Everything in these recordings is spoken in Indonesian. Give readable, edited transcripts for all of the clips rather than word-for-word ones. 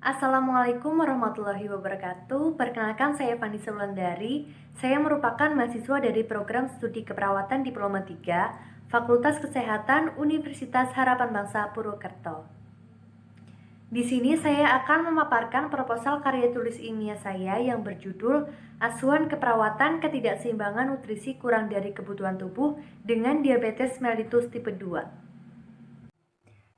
Assalamualaikum warahmatullahi wabarakatuh. Perkenalkan saya Vanessa Wulandari. Saya merupakan mahasiswa dari program studi keperawatan Diploma 3, Fakultas Kesehatan Universitas Harapan Bangsa Purwokerto. Di sini saya akan memaparkan proposal karya tulis ilmiah saya yang berjudul Asuhan Keperawatan Ketidakseimbangan Nutrisi Kurang dari Kebutuhan Tubuh dengan Diabetes Mellitus Tipe 2.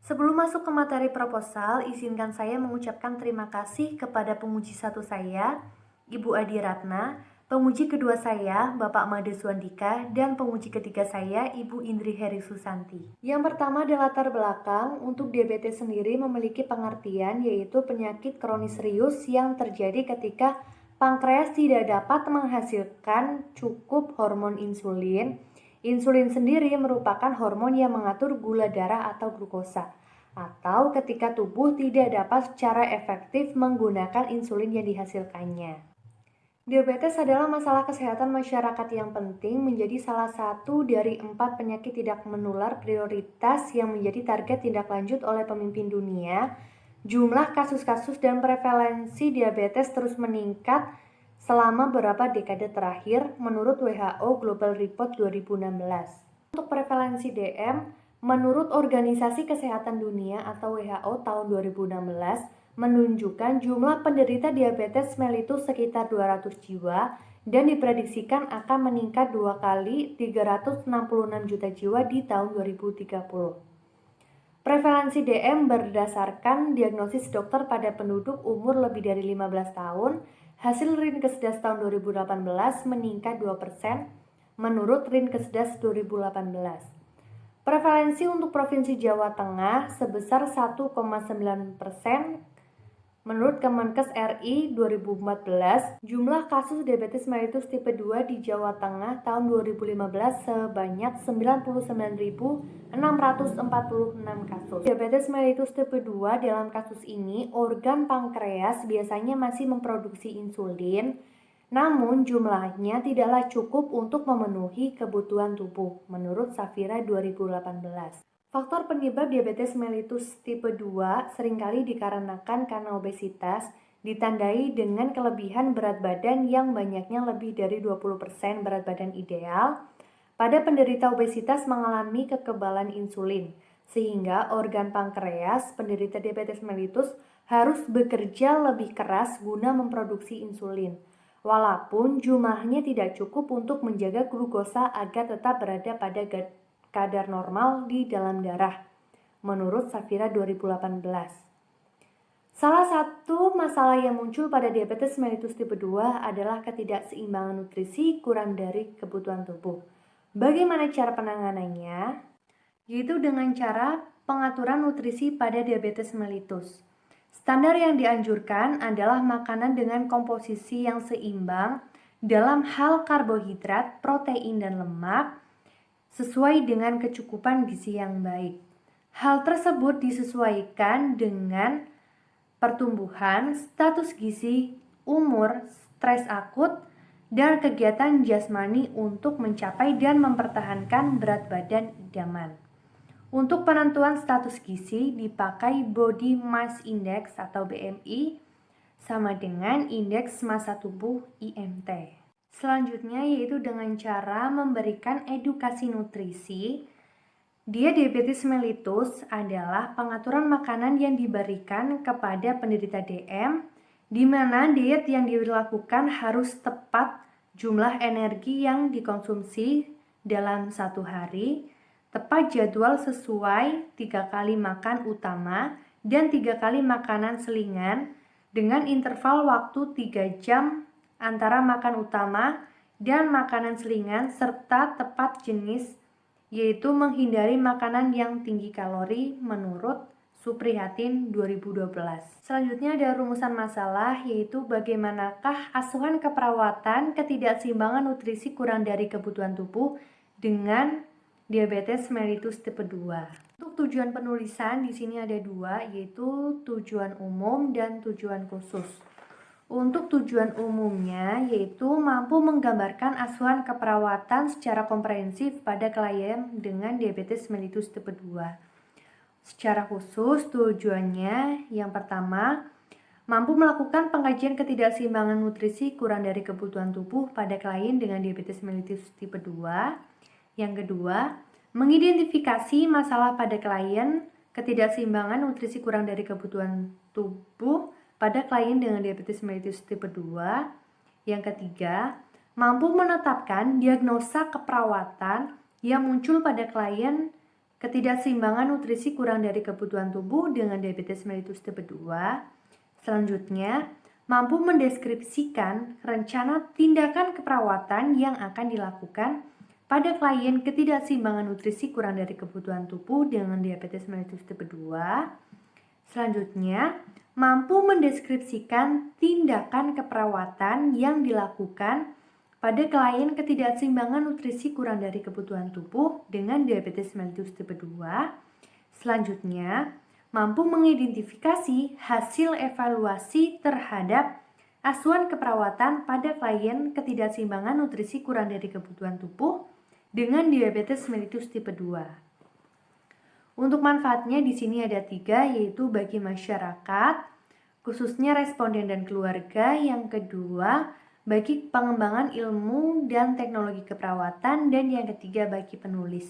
Sebelum masuk ke materi proposal, izinkan saya mengucapkan terima kasih kepada penguji satu saya, Ibu Adi Ratna, penguji kedua saya, Bapak Made Suandika, dan penguji ketiga saya, Ibu Indri Heri Susanti. Yang pertama adalah latar belakang. Untuk diabetes sendiri memiliki pengertian, yaitu penyakit kronis serius yang terjadi ketika pankreas tidak dapat menghasilkan cukup hormon insulin. Insulin sendiri merupakan hormon yang mengatur gula darah atau glukosa, atau ketika tubuh tidak dapat secara efektif menggunakan insulin yang dihasilkannya. Diabetes adalah masalah kesehatan masyarakat yang penting, menjadi salah satu dari 4 penyakit tidak menular prioritas yang menjadi target tindak lanjut oleh pemimpin dunia. Jumlah kasus-kasus dan prevalensi diabetes terus meningkat selama beberapa dekade terakhir menurut WHO Global Report 2016. Untuk prevalensi DM, menurut Organisasi Kesehatan Dunia atau WHO tahun 2016 menunjukkan jumlah penderita diabetes mellitus sekitar 200 jiwa dan diprediksikan akan meningkat 2 kali 366 juta jiwa di tahun 2030. Prevalensi DM berdasarkan diagnosis dokter pada penduduk umur lebih dari 15 tahun. Hasil Rinkesdas tahun 2018 meningkat 2% menurut Rinkesdas 2018. Prevalensi untuk Provinsi Jawa Tengah sebesar 1,9%. Menurut Kemenkes RI 2014, jumlah kasus diabetes mellitus tipe 2 di Jawa Tengah tahun 2015 sebanyak 99.646 kasus. Diabetes mellitus tipe 2 dalam kasus ini, organ pankreas biasanya masih memproduksi insulin, namun jumlahnya tidaklah cukup untuk memenuhi kebutuhan tubuh, menurut Safira 2018. Faktor penyebab diabetes mellitus tipe 2 seringkali dikarenakan karena obesitas, ditandai dengan kelebihan berat badan yang banyaknya lebih dari 20% berat badan ideal. Pada penderita obesitas mengalami kekebalan insulin, sehingga organ pankreas penderita diabetes mellitus harus bekerja lebih keras guna memproduksi insulin. Walaupun jumlahnya tidak cukup untuk menjaga glukosa agar tetap berada pada kadar normal di dalam darah, menurut Safira 2018. Salah satu masalah yang muncul pada diabetes mellitus tipe 2 adalah ketidakseimbangan nutrisi kurang dari kebutuhan tubuh. Bagaimana cara penanganannya? Yaitu dengan cara pengaturan nutrisi pada diabetes mellitus. Standar yang dianjurkan adalah makanan dengan komposisi yang seimbang dalam hal karbohidrat, protein, dan lemak, sesuai dengan kecukupan gizi yang baik. Hal tersebut disesuaikan dengan pertumbuhan, status gizi, umur, stres akut, dan kegiatan jasmani untuk mencapai dan mempertahankan berat badan idaman. Untuk penentuan status gizi dipakai Body Mass Index atau BMI sama dengan indeks massa tubuh IMT. Selanjutnya yaitu dengan cara memberikan edukasi nutrisi. Diabetes mellitus adalah pengaturan makanan yang diberikan kepada penderita DM, di mana diet yang dilakukan harus tepat jumlah energi yang dikonsumsi dalam satu hari, tepat jadwal sesuai 3 kali makan utama dan 3 kali makanan selingan dengan interval waktu 3 jam antara makan utama dan makanan selingan, serta tepat jenis, yaitu menghindari makanan yang tinggi kalori menurut Suprihatin 2012. Selanjutnya ada rumusan masalah, yaitu bagaimanakah asuhan keperawatan ketidakseimbangan nutrisi kurang dari kebutuhan tubuh dengan diabetes mellitus tipe 2. Untuk tujuan penulisan di sini ada 2, yaitu tujuan umum dan tujuan khusus. Untuk tujuan umumnya yaitu mampu menggambarkan asuhan keperawatan secara komprehensif pada klien dengan diabetes mellitus tipe 2. Secara khusus tujuannya yang pertama, mampu melakukan pengkajian ketidakseimbangan nutrisi kurang dari kebutuhan tubuh pada klien dengan diabetes mellitus tipe 2. Yang kedua, mengidentifikasi masalah pada klien ketidakseimbangan nutrisi kurang dari kebutuhan tubuh pada klien dengan diabetes mellitus tipe 2. Yang ketiga, mampu menetapkan diagnosa keperawatan yang muncul pada klien ketidakseimbangan nutrisi kurang dari kebutuhan tubuh dengan diabetes mellitus tipe 2. Selanjutnya, mampu mendeskripsikan rencana tindakan keperawatan yang akan dilakukan pada klien ketidakseimbangan nutrisi kurang dari kebutuhan tubuh dengan diabetes mellitus tipe 2. Selanjutnya, mampu mendeskripsikan tindakan keperawatan yang dilakukan pada klien ketidakseimbangan nutrisi kurang dari kebutuhan tubuh dengan diabetes mellitus tipe 2. Selanjutnya, mampu mengidentifikasi hasil evaluasi terhadap asuhan keperawatan pada klien ketidakseimbangan nutrisi kurang dari kebutuhan tubuh dengan diabetes mellitus tipe 2. Untuk manfaatnya di sini ada 3, yaitu bagi masyarakat, khususnya responden dan keluarga. Yang kedua, bagi pengembangan ilmu dan teknologi keperawatan. Dan yang ketiga, bagi penulis.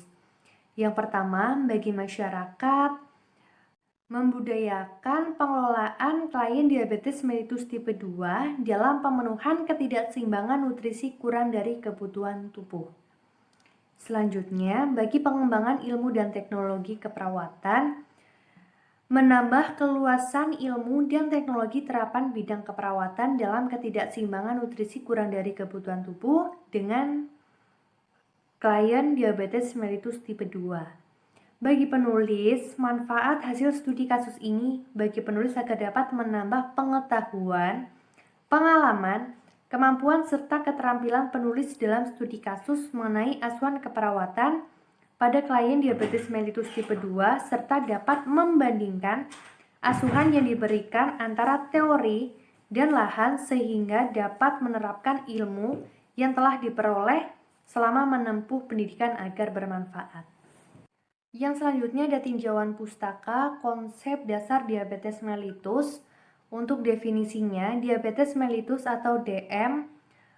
Yang pertama, bagi masyarakat, membudayakan pengelolaan klien diabetes mellitus tipe 2 dalam pemenuhan ketidakseimbangan nutrisi kurang dari kebutuhan tubuh. Selanjutnya, bagi pengembangan ilmu dan teknologi keperawatan, menambah keluasan ilmu dan teknologi terapan bidang keperawatan dalam ketidakseimbangan nutrisi kurang dari kebutuhan tubuh dengan klien diabetes mellitus tipe 2. Bagi penulis, manfaat hasil studi kasus ini bagi penulis agar dapat menambah pengetahuan, pengalaman, kemampuan serta keterampilan penulis dalam studi kasus mengenai asuhan keperawatan pada klien diabetes mellitus tipe 2 serta dapat membandingkan asuhan yang diberikan antara teori dan lahan sehingga dapat menerapkan ilmu yang telah diperoleh selama menempuh pendidikan agar bermanfaat. Yang selanjutnya ada tinjauan pustaka konsep dasar diabetes mellitus. Untuk definisinya, diabetes mellitus atau DM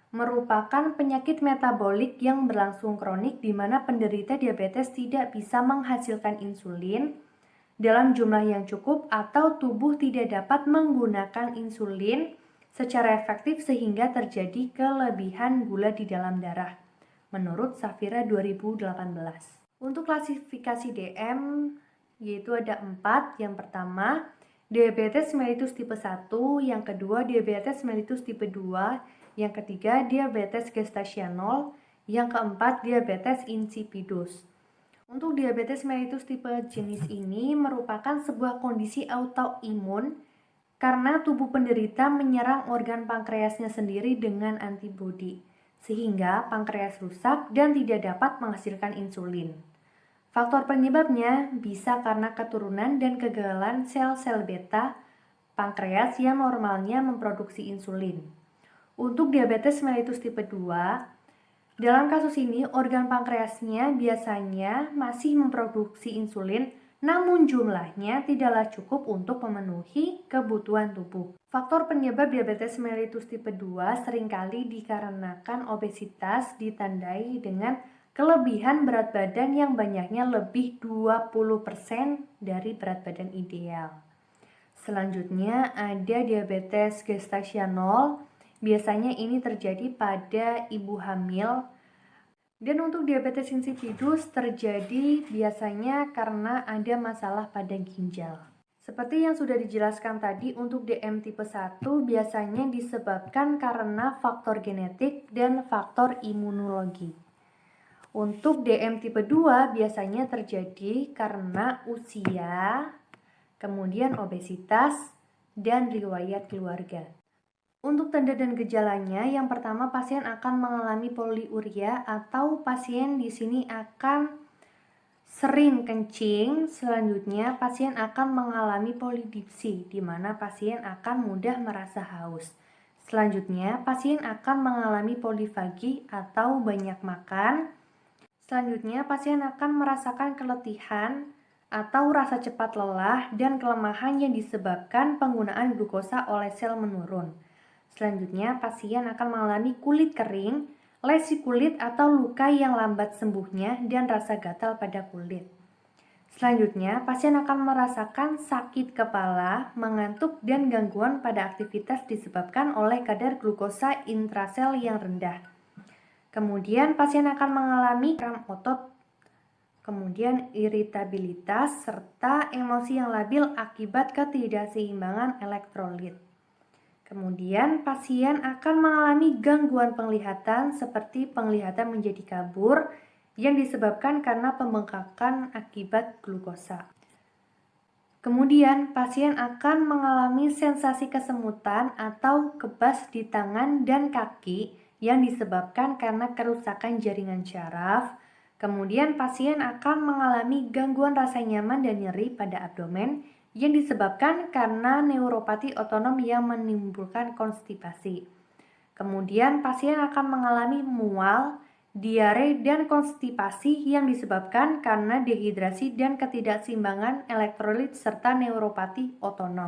merupakan penyakit metabolik yang berlangsung kronik di mana penderita diabetes tidak bisa menghasilkan insulin dalam jumlah yang cukup atau tubuh tidak dapat menggunakan insulin secara efektif sehingga terjadi kelebihan gula di dalam darah, menurut Safira 2018. Untuk klasifikasi DM yaitu ada 4. Yang pertama, diabetes mellitus tipe 1, yang kedua diabetes mellitus tipe 2, yang ketiga diabetes gestasional, yang keempat diabetes insipidus. Untuk diabetes mellitus tipe jenis ini merupakan sebuah kondisi autoimun karena tubuh penderita menyerang organ pankreasnya sendiri dengan antibodi, sehingga pankreas rusak dan tidak dapat menghasilkan insulin. Faktor penyebabnya bisa karena keturunan dan kegagalan sel-sel beta pankreas yang normalnya memproduksi insulin. Untuk diabetes mellitus tipe 2, dalam kasus ini organ pankreasnya biasanya masih memproduksi insulin, namun jumlahnya tidaklah cukup untuk memenuhi kebutuhan tubuh. Faktor penyebab diabetes mellitus tipe 2 seringkali dikarenakan obesitas ditandai dengan kelebihan berat badan yang banyaknya lebih 20% dari berat badan ideal. Selanjutnya ada diabetes gestasional. Biasanya ini terjadi pada ibu hamil. Dan untuk diabetes insipidus terjadi biasanya karena ada masalah pada ginjal. Seperti yang sudah dijelaskan tadi, untuk DM tipe 1 biasanya disebabkan karena faktor genetik dan faktor imunologi. Untuk DM tipe 2 biasanya terjadi karena usia, kemudian obesitas, dan riwayat keluarga. Untuk tanda dan gejalanya, yang pertama pasien akan mengalami poliuria atau pasien di sini akan sering kencing. Selanjutnya pasien akan mengalami polidipsi, di mana pasien akan mudah merasa haus. Selanjutnya pasien akan mengalami polifagi atau banyak makan. Selanjutnya, pasien akan merasakan keletihan atau rasa cepat lelah dan kelemahan yang disebabkan penggunaan glukosa oleh sel menurun. Selanjutnya, pasien akan mengalami kulit kering, lesi kulit atau luka yang lambat sembuhnya dan rasa gatal pada kulit. Selanjutnya, pasien akan merasakan sakit kepala, mengantuk, dan gangguan pada aktivitas disebabkan oleh kadar glukosa intrasel yang rendah. Kemudian, pasien akan mengalami kram otot, kemudian iritabilitas, serta emosi yang labil akibat ketidakseimbangan elektrolit. Kemudian, pasien akan mengalami gangguan penglihatan seperti penglihatan menjadi kabur yang disebabkan karena pembengkakan akibat glukosa. Kemudian, pasien akan mengalami sensasi kesemutan atau kebas di tangan dan kaki yang disebabkan karena kerusakan jaringan syaraf. Kemudian, pasien akan mengalami gangguan rasa nyaman dan nyeri pada abdomen yang disebabkan karena neuropati otonom yang menimbulkan konstipasi. Kemudian, pasien akan mengalami mual, diare, dan konstipasi yang disebabkan karena dehidrasi dan ketidakseimbangan elektrolit serta neuropati otonom.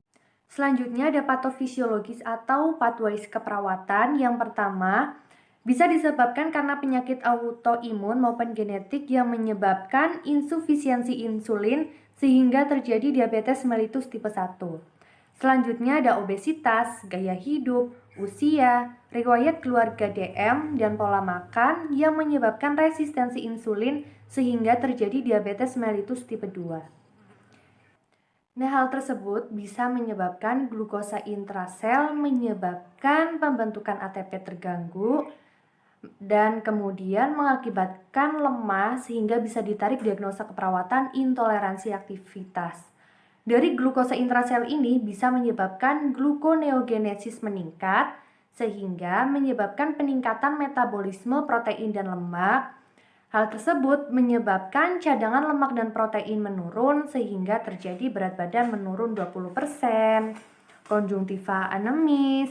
Selanjutnya ada patofisiologis atau pathways keperawatan. Yang pertama, bisa disebabkan karena penyakit autoimun maupun genetik yang menyebabkan insufisiensi insulin sehingga terjadi diabetes mellitus tipe 1. Selanjutnya ada obesitas, gaya hidup, usia, riwayat keluarga DM, dan pola makan yang menyebabkan resistensi insulin sehingga terjadi diabetes mellitus tipe 2. Nah, hal tersebut bisa menyebabkan glukosa intrasel, menyebabkan pembentukan ATP terganggu, dan kemudian mengakibatkan lemah sehingga bisa ditarik diagnosa keperawatan intoleransi aktivitas. Dari glukosa intrasel ini bisa menyebabkan gluconeogenesis meningkat sehingga menyebabkan peningkatan metabolisme protein dan lemak. Hal tersebut menyebabkan cadangan lemak dan protein menurun sehingga terjadi berat badan menurun 20%, konjungtiva anemis,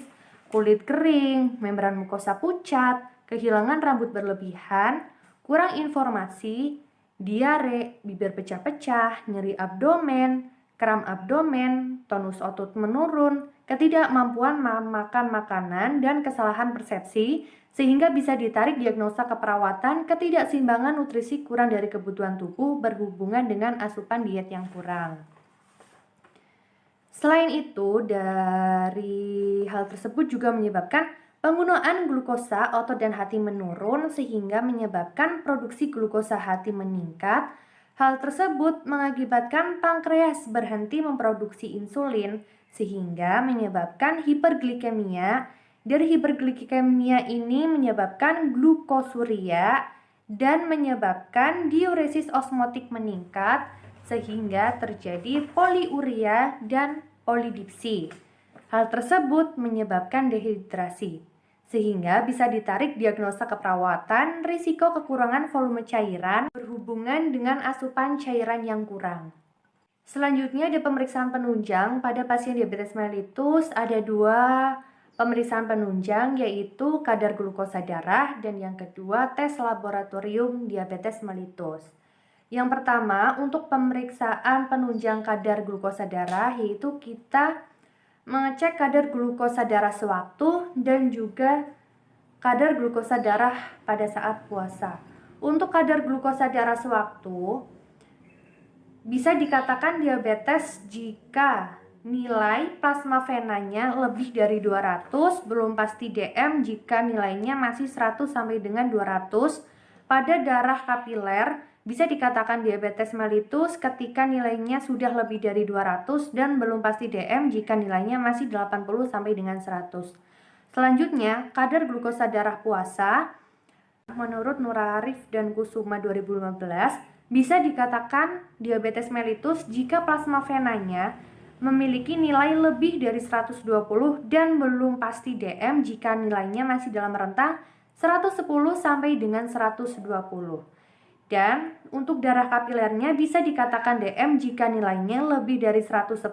kulit kering, membran mukosa pucat, kehilangan rambut berlebihan, kurang informasi, diare, bibir pecah-pecah, nyeri abdomen, kram abdomen, tonus otot menurun, ketidakmampuan makan makanan, dan kesalahan persepsi, sehingga bisa ditarik diagnosa keperawatan ketidakseimbangan nutrisi kurang dari kebutuhan tubuh berhubungan dengan asupan diet yang kurang. Selain itu, dari hal tersebut juga menyebabkan penggunaan glukosa otot dan hati menurun sehingga menyebabkan produksi glukosa hati meningkat. Hal tersebut mengakibatkan pankreas berhenti memproduksi insulin sehingga menyebabkan hiperglikemia. Dari hiperglikemia ini menyebabkan glukosuria dan menyebabkan diuresis osmotik meningkat sehingga terjadi poliuria dan polidipsi. Hal tersebut menyebabkan dehidrasi, sehingga bisa ditarik diagnosa keperawatan risiko kekurangan volume cairan berhubungan dengan asupan cairan yang kurang. Selanjutnya ada pemeriksaan penunjang pada pasien diabetes mellitus. Ada 2 pemeriksaan penunjang, yaitu kadar glukosa darah dan yang kedua tes laboratorium diabetes mellitus. Yang pertama, untuk pemeriksaan penunjang kadar glukosa darah, yaitu kita mengecek kadar glukosa darah sewaktu dan juga kadar glukosa darah pada saat puasa. Untuk kadar glukosa darah sewaktu bisa dikatakan diabetes jika nilai plasma venanya lebih dari 200, belum pasti DM jika nilainya masih 100 sampai dengan 200. Pada darah kapiler bisa dikatakan diabetes mellitus ketika nilainya sudah lebih dari 200 dan belum pasti DM jika nilainya masih 80 sampai dengan 100. Selanjutnya, kadar glukosa darah puasa menurut Nur Arif dan Kusuma 2015 bisa dikatakan diabetes mellitus jika plasma venanya memiliki nilai lebih dari 120 dan belum pasti DM jika nilainya masih dalam rentang 110 sampai dengan 120. Dan untuk darah kapilernya bisa dikatakan DM jika nilainya lebih dari 110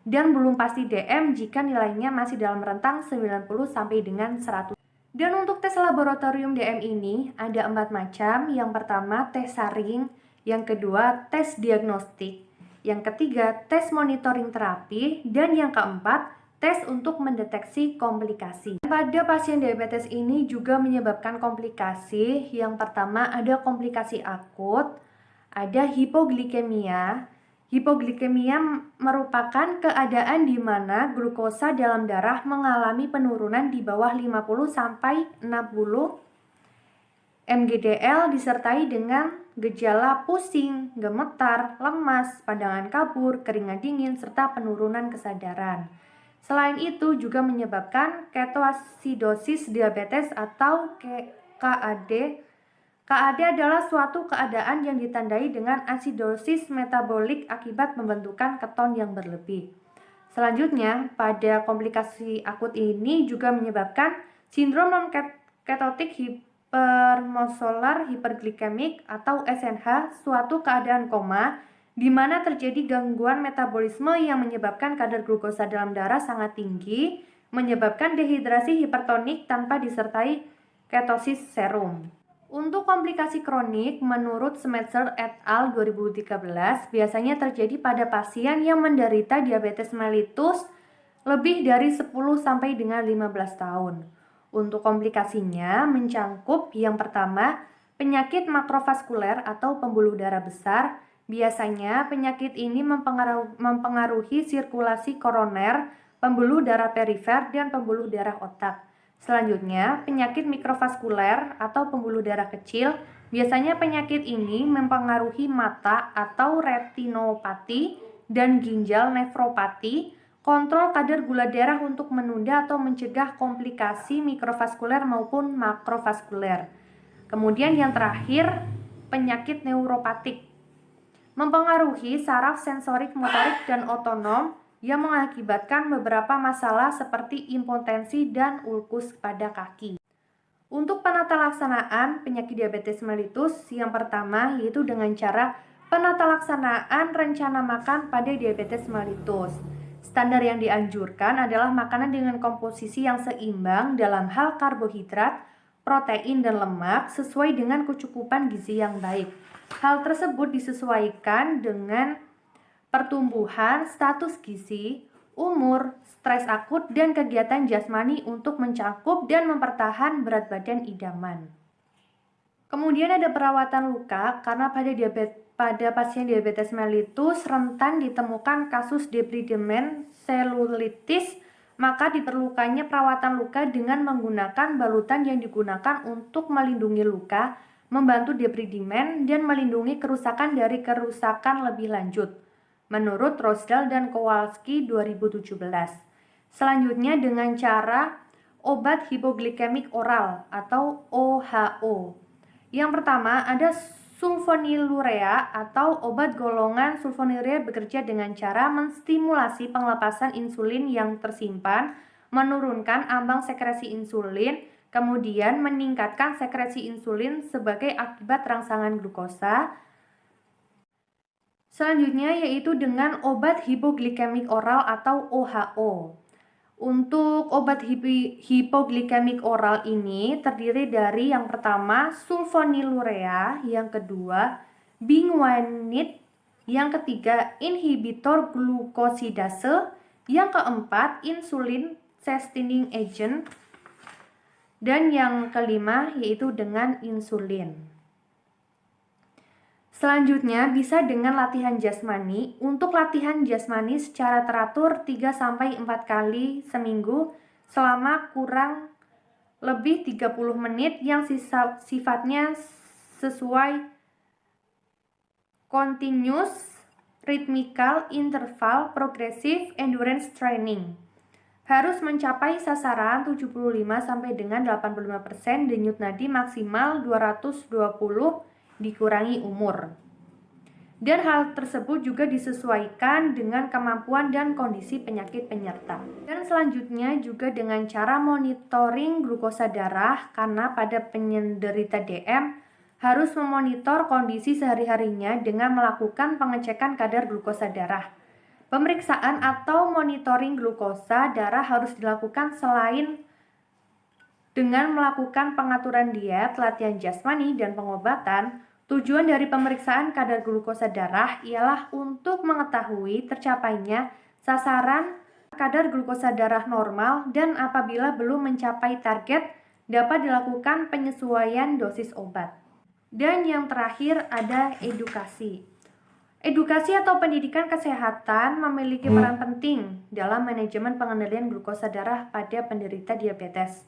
dan belum pasti DM jika nilainya masih dalam rentang 90 sampai dengan 100. Dan untuk tes laboratorium DM ini ada 4 macam. Yang pertama tes saring Yang kedua, tes diagnostik. Yang ketiga, tes monitoring terapi. Dan yang keempat, tes untuk mendeteksi komplikasi. Pada pasien diabetes ini juga menyebabkan komplikasi. Yang pertama ada komplikasi akut, ada hipoglikemia. Hipoglikemia merupakan keadaan di mana glukosa dalam darah mengalami penurunan di bawah 50 sampai 60 mgdl disertai dengan gejala pusing, gemetar, lemas, pandangan kabur, keringat dingin, serta penurunan kesadaran. Selain itu juga menyebabkan ketoasidosis diabetes atau KAD. KAD adalah suatu keadaan yang ditandai dengan asidosis metabolik akibat pembentukan keton yang berlebih. Selanjutnya, pada komplikasi akut ini juga menyebabkan sindrom non-ketotik hipermosolar hiperglikemik atau SNH, suatu keadaan koma di mana terjadi gangguan metabolisme yang menyebabkan kadar glukosa dalam darah sangat tinggi, menyebabkan dehidrasi hipertonik tanpa disertai ketosis serum. Untuk komplikasi kronik, menurut Schmeitzer et al. 2013, biasanya terjadi pada pasien yang menderita diabetes mellitus lebih dari 10 sampai dengan 15 tahun. Untuk komplikasinya mencangkup yang pertama, penyakit makrovaskuler atau pembuluh darah besar. Biasanya penyakit ini mempengaruhi sirkulasi koroner, pembuluh darah perifer, dan pembuluh darah otak. Selanjutnya, penyakit mikrovaskuler atau pembuluh darah kecil. Biasanya penyakit ini mempengaruhi mata atau retinopati dan ginjal nefropati. Kontrol kadar gula darah untuk menunda atau mencegah komplikasi mikrovaskuler maupun makrovaskuler. Kemudian yang terakhir, penyakit neuropatik. Mempengaruhi saraf sensorik, motorik, dan otonom yang mengakibatkan beberapa masalah seperti impotensi dan ulkus pada kaki. Untuk penata laksanaan penyakit diabetes mellitus, yang pertama yaitu dengan cara penata laksanaan rencana makan pada diabetes mellitus. Standar yang dianjurkan adalah makanan dengan komposisi yang seimbang dalam hal karbohidrat, protein, dan lemak sesuai dengan kecukupan gizi yang baik. Hal tersebut disesuaikan dengan pertumbuhan, status gizi, umur, stres akut, dan kegiatan jasmani untuk mencakup dan mempertahan berat badan idaman. Kemudian ada perawatan luka karena pada pasien diabetes mellitus rentan ditemukan kasus debridement selulitis, maka diperlukannya perawatan luka dengan menggunakan balutan yang digunakan untuk melindungi luka, membantu debridement, dan melindungi kerusakan dari kerusakan lebih lanjut. Menurut Rosdal dan Kowalski 2017. Selanjutnya dengan cara obat hipoglikemik oral atau OHO. Yang pertama ada sulfonylurea atau obat golongan sulfonylurea bekerja dengan cara menstimulasi pelepasan insulin yang tersimpan, menurunkan ambang sekresi insulin, kemudian meningkatkan sekresi insulin sebagai akibat rangsangan glukosa. Selanjutnya yaitu dengan obat hipoglikemik oral atau OHO. Untuk obat hipoglikemik oral ini terdiri dari yang pertama sulfonylurea, yang kedua biguanide, yang ketiga inhibitor glukosidase, yang keempat insulin sustaining agent, dan yang kelima yaitu dengan insulin. Selanjutnya bisa dengan latihan jasmani. Untuk latihan jasmani secara teratur 3-4 kali seminggu selama kurang lebih 30 menit yang sifatnya sesuai continuous, rhythmical, interval, progressive, endurance training. Harus mencapai sasaran 75 sampai dengan 85% denyut nadi maksimal 220 dikurangi umur. Dan hal tersebut juga disesuaikan dengan kemampuan dan kondisi penyakit penyerta. Dan selanjutnya juga dengan cara monitoring glukosa darah, karena pada penderita DM harus memonitor kondisi sehari-harinya dengan melakukan pengecekan kadar glukosa darah. Pemeriksaan atau monitoring glukosa darah harus dilakukan selain dengan melakukan pengaturan diet, latihan jasmani, dan pengobatan. Tujuan dari pemeriksaan kadar glukosa darah ialah untuk mengetahui tercapainya sasaran kadar glukosa darah normal dan apabila belum mencapai target dapat dilakukan penyesuaian dosis obat. Dan yang terakhir ada edukasi. Edukasi atau pendidikan kesehatan memiliki peran penting dalam manajemen pengendalian glukosa darah pada penderita diabetes.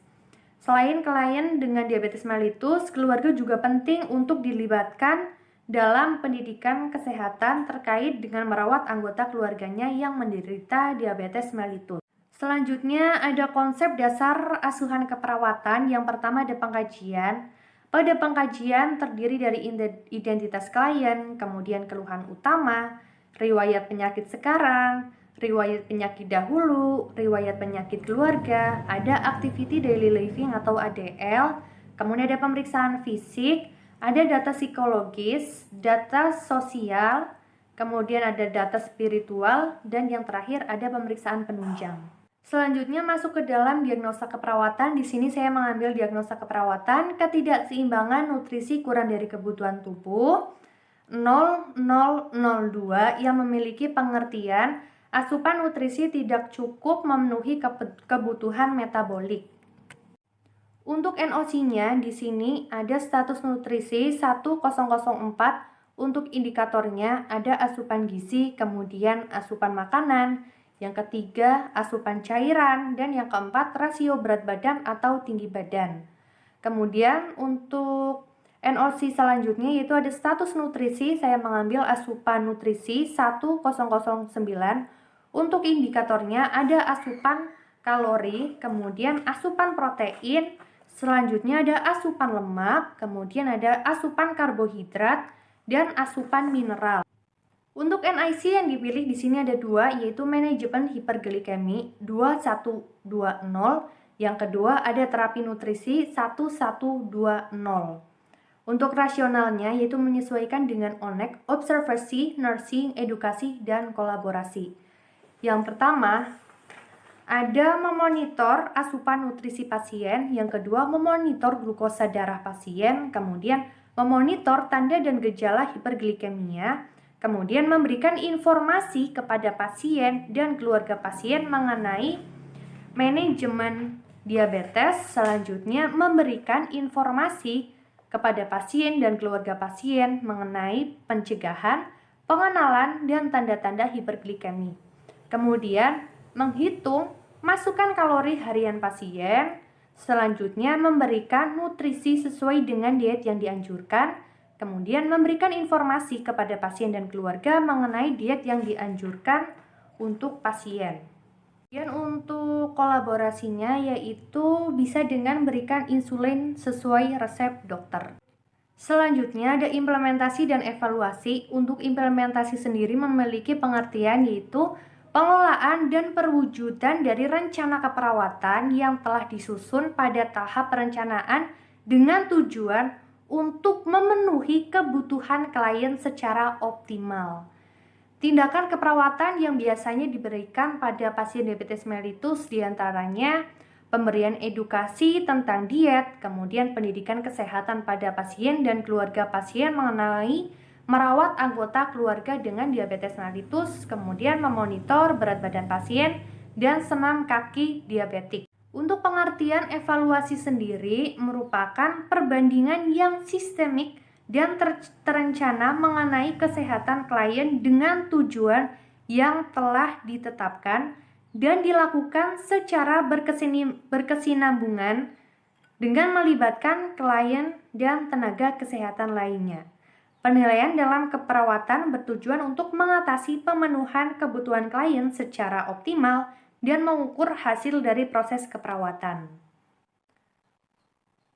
Selain klien dengan diabetes mellitus, keluarga juga penting untuk dilibatkan dalam pendidikan kesehatan terkait dengan merawat anggota keluarganya yang menderita diabetes mellitus. Selanjutnya ada konsep dasar asuhan keperawatan. Yang pertama ada pengkajian. Pada pengkajian terdiri dari identitas klien, kemudian keluhan utama, riwayat penyakit sekarang, riwayat penyakit dahulu, riwayat penyakit keluarga, ada activity daily living atau ADL, kemudian ada pemeriksaan fisik, ada data psikologis, data sosial, kemudian ada data spiritual, dan yang terakhir ada pemeriksaan penunjang. Selanjutnya masuk ke dalam diagnosa keperawatan. Di sini saya mengambil diagnosa keperawatan ketidakseimbangan nutrisi kurang dari kebutuhan tubuh 0002 yang memiliki pengertian asupan nutrisi tidak cukup memenuhi kebutuhan metabolik. Untuk NOC-nya di sini ada status nutrisi 1004. Untuk indikatornya ada asupan gizi, kemudian asupan makanan, yang ketiga asupan cairan, dan yang keempat rasio berat badan atau tinggi badan. Kemudian untuk NOC selanjutnya yaitu ada status nutrisi, saya mengambil asupan nutrisi 1009. Untuk indikatornya ada asupan kalori, kemudian asupan protein, selanjutnya ada asupan lemak, kemudian ada asupan karbohidrat, dan asupan mineral. Untuk NIC yang dipilih di sini ada dua, yaitu manajemen hiperglikemi 2120, yang kedua ada terapi nutrisi 1120. Untuk rasionalnya yaitu menyesuaikan dengan ONEC, observasi, nursing, edukasi, dan kolaborasi. Yang pertama ada memonitor asupan nutrisi pasien, yang kedua memonitor glukosa darah pasien, kemudian memonitor tanda dan gejala hiperglikemia, kemudian memberikan informasi kepada pasien dan keluarga pasien mengenai manajemen diabetes. Selanjutnya memberikan informasi kepada pasien dan keluarga pasien mengenai pencegahan, pengenalan, dan tanda-tanda hiperglikemi. Kemudian menghitung masukan kalori harian pasien. Selanjutnya memberikan nutrisi sesuai dengan diet yang dianjurkan. Kemudian memberikan informasi kepada pasien dan keluarga mengenai diet yang dianjurkan untuk pasien. Kemudian untuk kolaborasinya yaitu bisa dengan berikan insulin sesuai resep dokter. Selanjutnya ada implementasi dan evaluasi. Untuk implementasi sendiri memiliki pengertian yaitu pengelolaan dan perwujudan dari rencana keperawatan yang telah disusun pada tahap perencanaan dengan tujuan untuk memenuhi kebutuhan klien secara optimal. Tindakan keperawatan yang biasanya diberikan pada pasien diabetes mellitus diantaranya pemberian edukasi tentang diet, kemudian pendidikan kesehatan pada pasien dan keluarga pasien mengenai merawat anggota keluarga dengan diabetes mellitus, kemudian memonitor berat badan pasien, dan senam kaki diabetik. Untuk pengertian evaluasi sendiri merupakan perbandingan yang sistemik dan terencana mengenai kesehatan klien dengan tujuan yang telah ditetapkan dan dilakukan secara berkesinambungan dengan melibatkan klien dan tenaga kesehatan lainnya. Penilaian dalam keperawatan bertujuan untuk mengatasi pemenuhan kebutuhan klien secara optimal dan mengukur hasil dari proses keperawatan.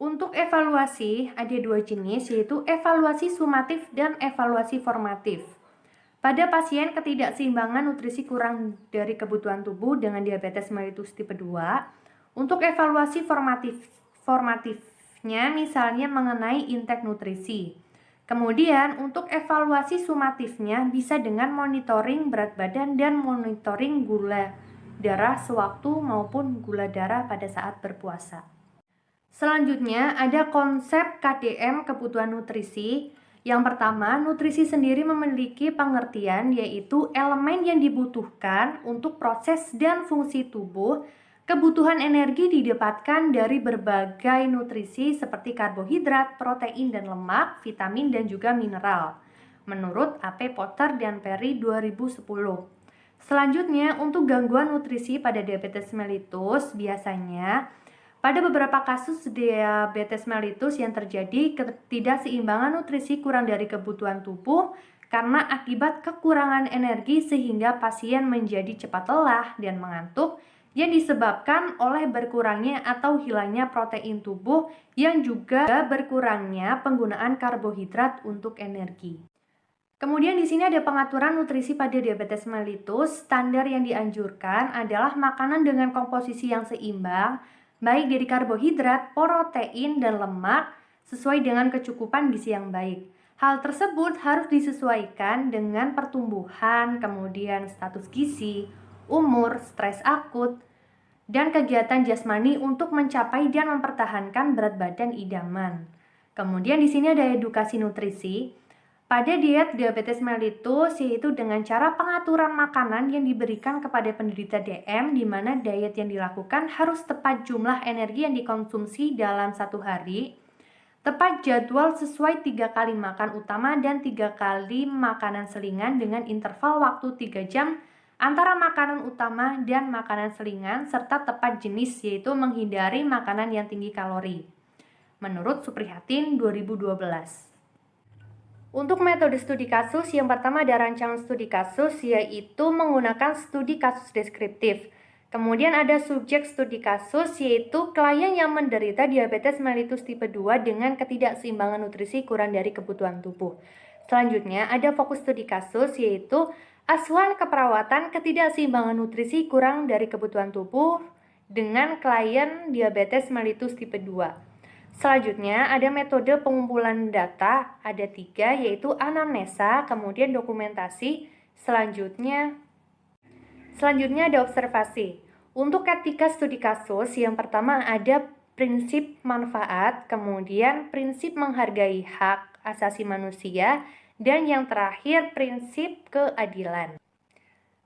Untuk evaluasi ada dua jenis, yaitu evaluasi sumatif dan evaluasi formatif. Pada pasien ketidakseimbangan nutrisi kurang dari kebutuhan tubuh dengan diabetes mellitus tipe 2, untuk evaluasi formatifnya misalnya mengenai intake nutrisi. Kemudian untuk evaluasi sumatifnya bisa dengan monitoring berat badan dan monitoring gula darah sewaktu maupun gula darah pada saat berpuasa. Selanjutnya ada konsep KDM kebutuhan nutrisi. Yang pertama, nutrisi sendiri memiliki pengertian yaitu elemen yang dibutuhkan untuk proses dan fungsi tubuh. Kebutuhan energi didapatkan dari berbagai nutrisi seperti karbohidrat, protein dan lemak, vitamin dan juga mineral. Menurut A.P. Potter dan Perry 2010. Selanjutnya, untuk gangguan nutrisi pada diabetes mellitus, biasanya pada beberapa kasus diabetes mellitus yang terjadi ketidakseimbangan nutrisi kurang dari kebutuhan tubuh karena akibat kekurangan energi sehingga pasien menjadi cepat lelah dan mengantuk yang disebabkan oleh berkurangnya atau hilangnya protein tubuh yang juga berkurangnya penggunaan karbohidrat untuk energi. Kemudian di sini ada pengaturan nutrisi pada diabetes mellitus. Standar yang dianjurkan adalah makanan dengan komposisi yang seimbang, baik dari karbohidrat, protein, dan lemak, sesuai dengan kecukupan gizi yang baik. Hal tersebut harus disesuaikan dengan pertumbuhan, kemudian status gizi, umur, stres akut, dan kegiatan jasmani untuk mencapai dan mempertahankan berat badan idaman. Kemudian di sini ada edukasi nutrisi. Pada diet diabetes mellitus, yaitu dengan cara pengaturan makanan yang diberikan kepada penderita DM, di mana diet yang dilakukan harus tepat jumlah energi yang dikonsumsi dalam satu hari, tepat jadwal sesuai 3 kali makan utama dan 3 kali makanan selingan dengan interval waktu 3 jam antara makanan utama dan makanan selingan, serta tepat jenis yaitu menghindari makanan yang tinggi kalori. Menurut Suprihatin 2012. Untuk metode studi kasus, yang pertama ada rancangan studi kasus yaitu menggunakan studi kasus deskriptif. Kemudian ada subjek studi kasus yaitu klien yang menderita diabetes mellitus tipe 2 dengan ketidakseimbangan nutrisi kurang dari kebutuhan tubuh. Selanjutnya ada fokus studi kasus yaitu asuhan keperawatan ketidakseimbangan nutrisi kurang dari kebutuhan tubuh dengan klien diabetes mellitus tipe 2. Selanjutnya ada metode pengumpulan data, ada 3 yaitu anamnesa, kemudian dokumentasi, selanjutnya ada observasi. Untuk etika studi kasus, yang pertama ada prinsip manfaat, kemudian prinsip menghargai hak asasi manusia, dan yang terakhir prinsip keadilan.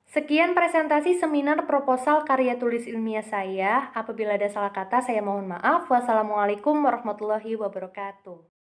Sekian presentasi seminar proposal karya tulis ilmiah saya. Apabila ada salah kata, saya mohon maaf. Wassalamualaikum warahmatullahi wabarakatuh.